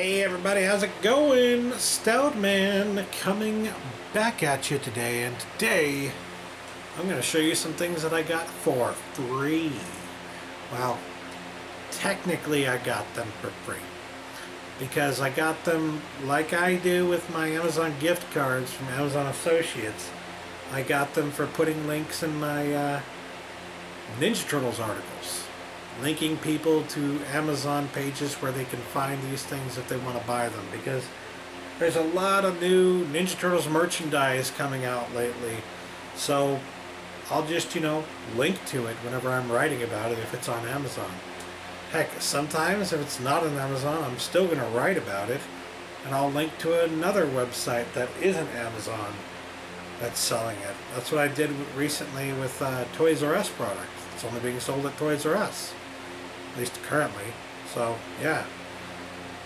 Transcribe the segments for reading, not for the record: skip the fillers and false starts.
Hey everybody, how's it going? Stoutman coming back at you today, and today I'm going to show you some things that I got for free. Well, technically I got them for free because I got them like I do with my Amazon gift cards from Amazon Associates. I got them for putting links in my Ninja Turtles articles, linking people to Amazon pages where they can find these things if they want to buy them, because there's a lot of new Ninja Turtles merchandise coming out lately. So I'll just, link to it whenever I'm writing about it if it's on Amazon. Heck, sometimes if it's not on Amazon, I'm still going to write about it, and I'll link to another website that isn't Amazon that's selling it. That's what I did recently with Toys R Us products. It's only being sold at Toys R Us, at least currently. So yeah,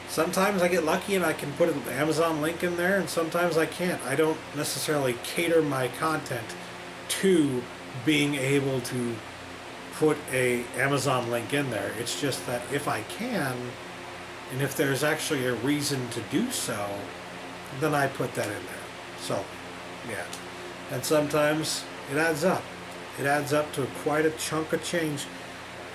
sometimes I get lucky and I can put an Amazon link in there, and sometimes I can't. I don't necessarily cater my content to being able to put a Amazon link in there. It's just that if I can, and if there's actually a reason to do so, then I put that in there. So yeah, and sometimes it adds up. It adds up to quite a chunk of change.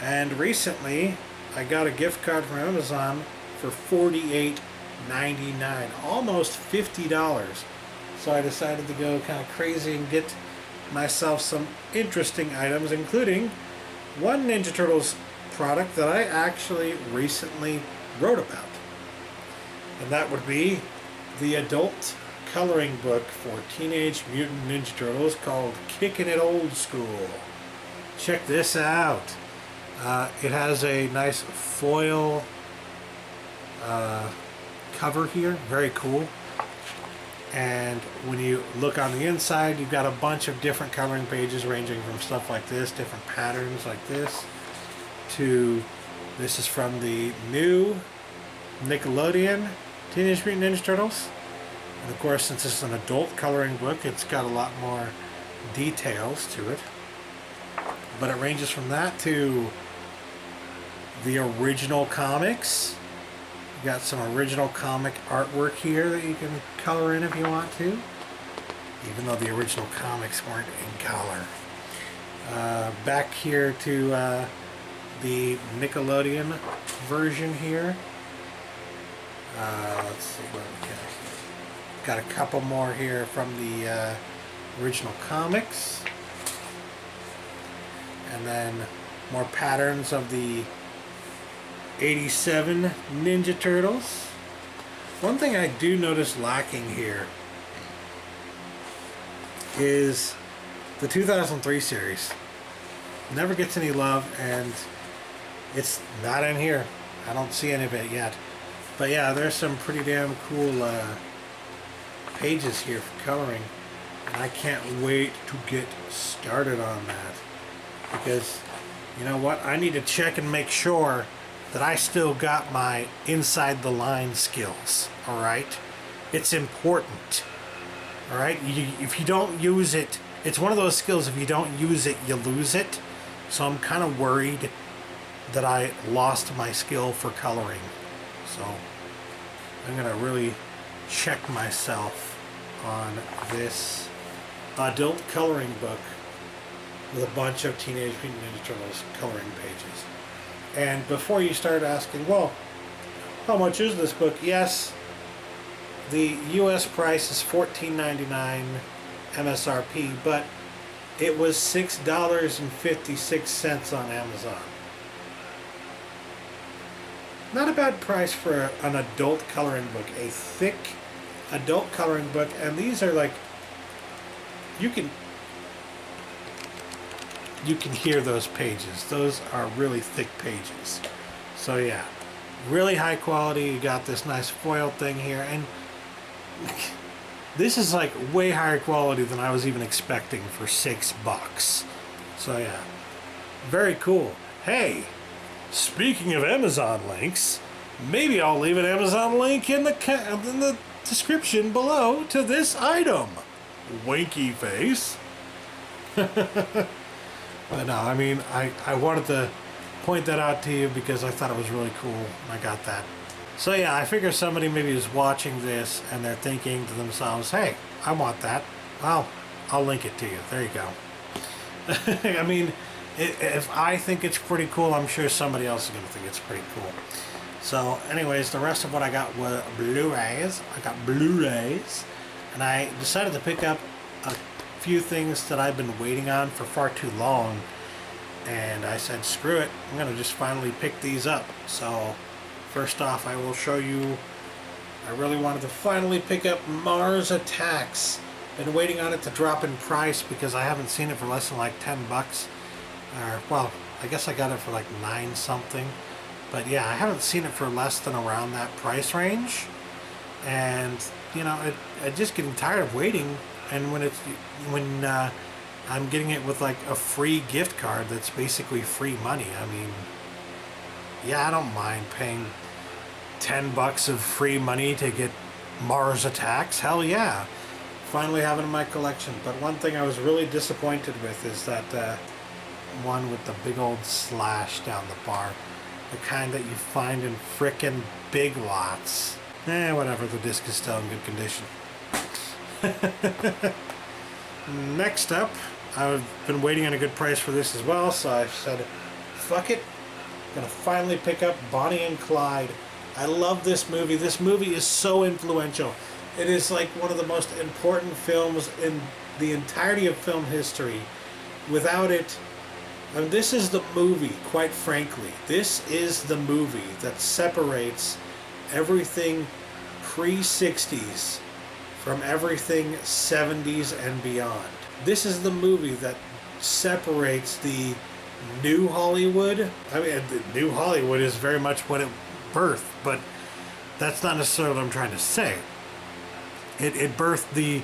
And recently I got a gift card from Amazon for $48.99, almost $50. So I decided to go kind of crazy and get myself some interesting items, including one Ninja Turtles product that I actually recently wrote about, and that would be the adult coloring book for Teenage Mutant Ninja Turtles called Kickin' It Old School. Check this out. It has a nice foil cover here, very cool. And when you look on the inside, you've got a bunch of different coloring pages ranging from stuff like this, different patterns like this, to this is from the new Nickelodeon Teenage Mutant Ninja Turtles. And of course, since it's an adult coloring book, it's got a lot more details to it. But it ranges from that to the original comics. You got some original comic artwork here that you can color in if you want to, even though the original comics weren't in color. Back here to the Nickelodeon version here. Let's see what we got here. Got a couple more here from the original comics, and then more patterns of the 87 Ninja Turtles. One thing I do notice lacking here is the 2003 series. Never gets any love, and it's not in here. I don't see any of it yet. But yeah, there's some pretty damn cool pages here for coloring, and I can't wait to get started on that, because you know what, I need to check and make sure that I still got my inside the line skills. All right, it's important. All right, if you don't use it, it's one of those skills, if you don't use it, you lose it. So I'm kind of worried that I lost my skill for coloring, so I'm gonna really check myself on this adult coloring book with a bunch of Teenage Mutant Ninja Turtles coloring pages. And before you start asking, well, how much is this book? Yes, the US price is $14.99 MSRP, but it was $6.56 on Amazon. Not a bad price for an adult coloring book, a thick adult coloring book, and these are like, you can hear those pages. Those are really thick pages. So yeah, really high quality. You got this nice foil thing here, and this is like way higher quality than I was even expecting for $6. So yeah, very cool. Hey, speaking of Amazon links, maybe I'll leave an Amazon link in the description below to this item. Winky face. But no, I mean, I wanted to point that out to you because I thought it was really cool. I got that. So yeah, I figure somebody maybe is watching this and they're thinking to themselves, hey, I want that. Well, I'll link it to you. There you go. I mean, if I think it's pretty cool, I'm sure somebody else is going to think it's pretty cool. So anyways, the rest of what I got were Blu-rays. I got Blu-rays. And I decided to pick up a few things that I've been waiting on for far too long. And I said, screw it, I'm going to just finally pick these up. So first off, I will show you, I really wanted to finally pick up Mars Attacks. Been waiting on it to drop in price because I haven't seen it for less than like 10 bucks. Well, I guess I got it for like 9 something. But yeah, I haven't seen it for less than around that price range. And, you know, I'm just getting tired of waiting. And when I'm getting it with like a free gift card that's basically free money. I mean, yeah, I don't mind paying 10 bucks of free money to get Mars Attacks. Hell yeah. Finally have it in my collection. But one thing I was really disappointed with is that one with the big old slash down the bar. The kind that you find in frickin' Big Lots. Whatever, the disc is still in good condition. Next up, I've been waiting on a good price for this as well, so I said, fuck it. I'm gonna finally pick up Bonnie and Clyde. I love this movie. This movie is so influential. It is like one of the most important films in the entirety of film history. Without it, I mean, this is the movie, quite frankly. This is the movie that separates everything pre-60s from everything 70s and beyond. This is the movie that separates the new Hollywood. I mean, the new Hollywood is very much what it birthed, but that's not necessarily what I'm trying to say. It birthed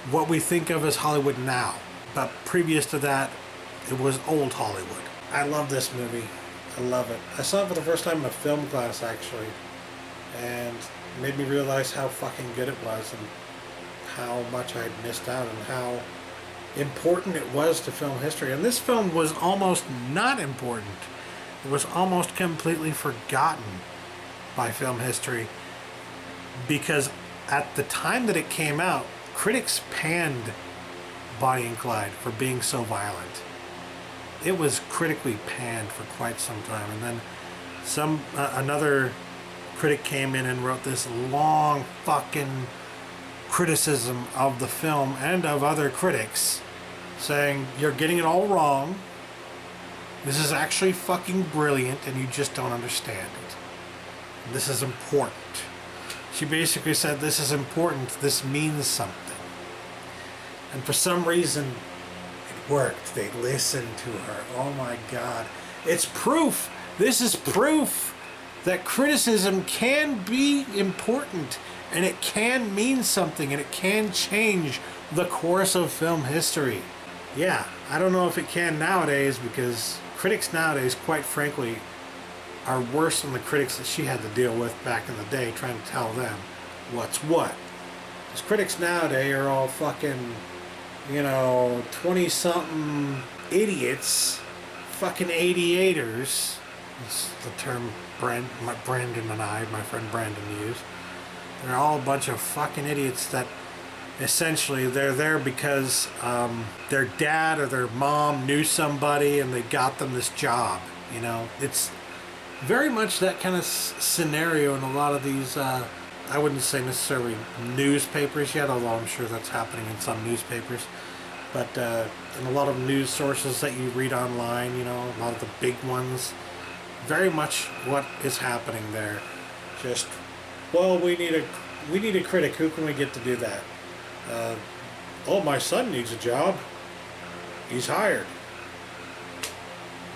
what we think of as Hollywood now. But previous to that, it was old Hollywood. I love this movie. I love it. I saw it for the first time in a film class, actually. And it made me realize how fucking good it was and how much I'd missed out and how important it was to film history. And this film was almost not important. It was almost completely forgotten by film history because at the time that it came out, critics panned Bonnie and Clyde for being so violent. It was critically panned for quite some time, and then another critic came in and wrote this long fucking criticism of the film and of other critics, saying you're getting it all wrong. This is actually fucking brilliant, and you just don't understand it. This is important. She basically said, this is important. This means something. And for some reason, it worked. They listened to her. Oh my God. It's proof. This is proof that criticism can be important and it can mean something and it can change the course of film history. Yeah, I don't know if it can nowadays because critics nowadays, quite frankly, are worse than the critics that she had to deal with back in the day trying to tell them what's what. Because critics nowadays are all fucking, 20-something idiots, fucking 88ers. That's the term Brandon and my friend Brandon used. They're all a bunch of fucking idiots that essentially they're there because their dad or their mom knew somebody and they got them this job. It's very much that kind of scenario in a lot of these, I wouldn't say necessarily newspapers yet, although I'm sure that's happening in some newspapers. But in a lot of news sources that you read online, a lot of the big ones, very much what is happening there. Just, well, we need a critic. Who can we get to do that? Oh, my son needs a job. He's hired.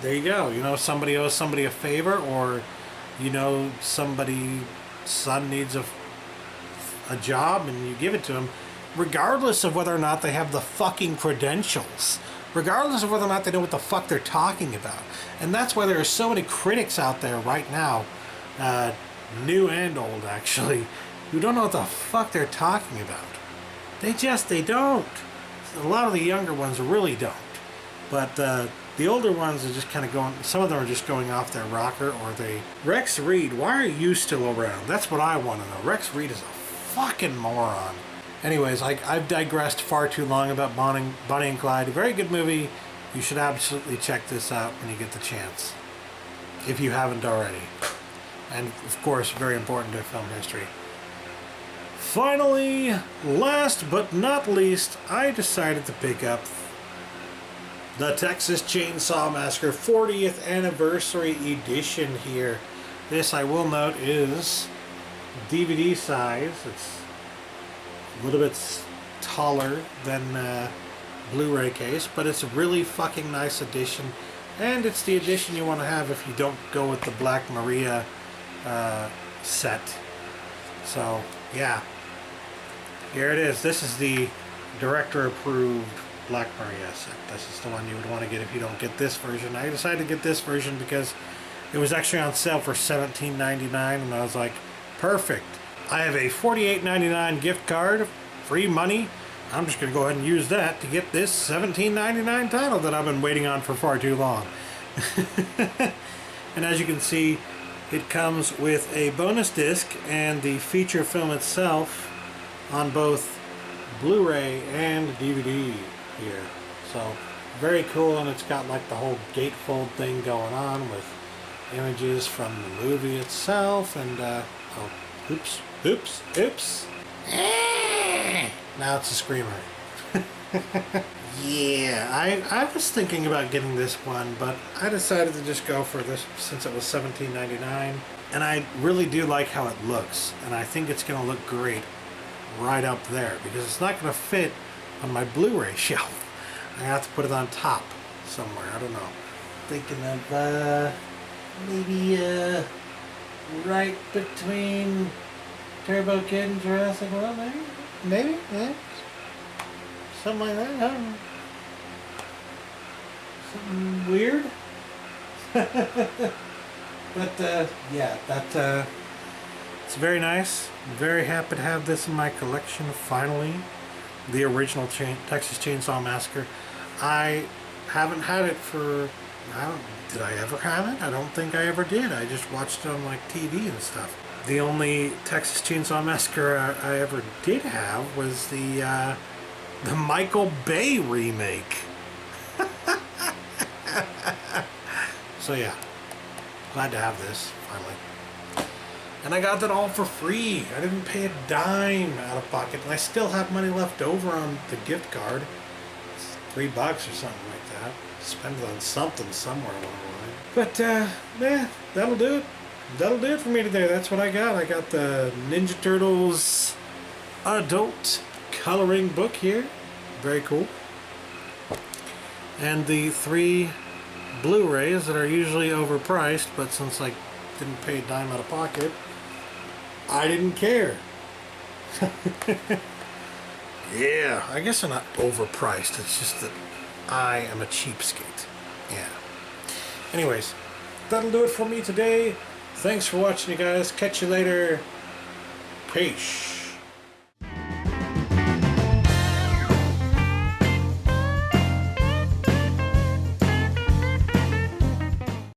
There you go. Somebody owes somebody a favor, or somebody's son needs a job and you give it to him, regardless of whether or not they have the fucking credentials, regardless of whether or not they know what the fuck they're talking about. And that's why there are so many critics out there right now, new and old actually, who don't know what the fuck they're talking about. They don't. A lot of the younger ones really don't. But The older ones are just kind of going, some of them are just going off their rocker, or they... Rex Reed, why are you still around? That's what I want to know. Rex Reed is a fucking moron. Anyways, I've digressed far too long about Bonnie and Clyde. A very good movie. You should absolutely check this out when you get the chance, if you haven't already. And of course, very important to film history. Finally, last but not least, I decided to pick up the Texas Chainsaw Massacre 40th Anniversary Edition here. This, I will note, is DVD size. It's a little bit taller than Blu-ray case, but it's a really fucking nice edition, and it's the edition you want to have if you don't go with the Black Maria set. So yeah, here it is. This is the director approved Black Maria set. This is the one you would want to get if you don't get this version. I decided to get this version because it was actually on sale for $17.99, and I was like, perfect. I have a $48.99 gift card, free money. I'm just going to go ahead and use that to get this $17.99 title that I've been waiting on for far too long. And as you can see, it comes with a bonus disc and the feature film itself on both Blu-ray and DVD here. So very cool, and it's got like the whole gatefold thing going on with images from the movie itself, and oh, oops. Now it's a screamer. Yeah, I was thinking about getting this one, but I decided to just go for this since it was $17.99. And I really do like how it looks, and I think it's going to look great right up there, because it's not going to fit on my Blu-ray shelf. I have to put it on top somewhere. I don't know. Thinking of maybe right between Turbo Kid and Jurassic World, maybe? Maybe? Yeah. Something like that? I don't know. Something weird? But, yeah, that, it's very nice. I'm very happy to have this in my collection, finally. The original Texas Chainsaw Massacre. I haven't had it for, did I ever have it? I don't think I ever did. I just watched it on, like, TV and stuff. The only Texas Chainsaw Massacre I ever did have was the Michael Bay remake. So yeah, glad to have this, finally. And I got that all for free. I didn't pay a dime out of pocket, and I still have money left over on the gift card. It's $3 or something like that. Spend it on something somewhere along the line. But, yeah, that'll do it. That'll do it for me today. That's what I got. I got the Ninja Turtles adult coloring book here. Very cool. And the 3 Blu-rays that are usually overpriced, but since I didn't pay a dime out of pocket, I didn't care. Yeah, I guess they're not overpriced. It's just that I am a cheapskate. Yeah. Anyways, that'll do it for me today. Thanks for watching, you guys. Catch you later. Peace.